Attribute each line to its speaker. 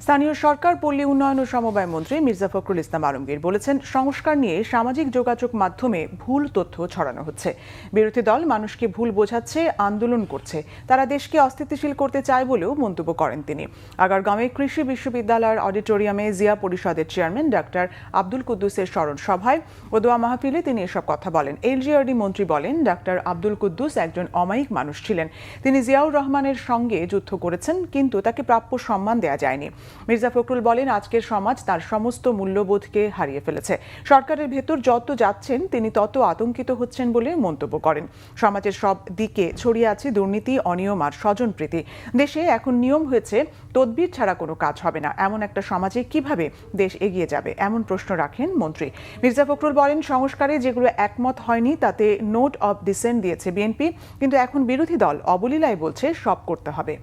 Speaker 1: স্থানীয় সরকার, পল্লী উন্নয়ন ও সমবায় মন্ত্রী মির্জা ফখরুল ইসলাম আলমগীর বলেছেন, সংস্কার নিয়ে সামাজিক যোগাযোগ মাধ্যমে ভুল তথ্য ছড়ানো হচ্ছে। বিরোধী দল মানুষকে ভুল বোঝাচ্ছে, আন্দোলন করছে। তারা দেশকে অস্থিতিশীল করতে চায় বলেও মন্তব্য করেন তিনি। আগারগাঁওয়ে কৃষি বিশ্ববিদ্যালয়ের অডিটোরিয়ামে জিয়া পরিষদের চেয়ারম্যান ডাক্তার আব্দুল কুদ্দুসের স্মরণ সভায় ও দোয়া মাহফিলে তিনি এসব কথা বলেন। এলজিআরডি মন্ত্রী বলেন, ডাক্তার আব্দুল কুদ্দুস একজন অমায়িক মানুষ ছিলেন। তিনি জিয়াউর রহমানের সঙ্গে যুদ্ধ করেছেন, কিন্তু তাকে প্রাপ্য সম্মান দেয়া যায়নি। মির্জা ফখরুল বলেন, আজকের সমাজ তার সমস্ত মূল্যবোধকে হারিয়ে ফেলেছে। সরকারের ভেতর যত যাচ্ছেন তিনি তত আতঙ্কিত হচ্ছেন বলে মন্তব্য করেন। সমাজের সব দিকে ছড়িয়ে আছে দুর্নীতি, অনিয়ম আর স্বজনপ্রীতি। দেশে এখন নিয়ম হয়েছে তদবির ছাড়া কোনো কাজ হবে না। এমন একটা সমাজে কিভাবে দেশ এগিয়ে যাবে, এমন প্রশ্ন রাখেন মন্ত্রী। মির্জা ফখরুল বলেন, সংস্কারে যেগুলো একমত হয়নি তাতে নোট অব ডিসেন্ট দিয়েছে বিএনপি, কিন্তু এখন বিরোধী দল অবলীলায় বলছে সব করতে হবে।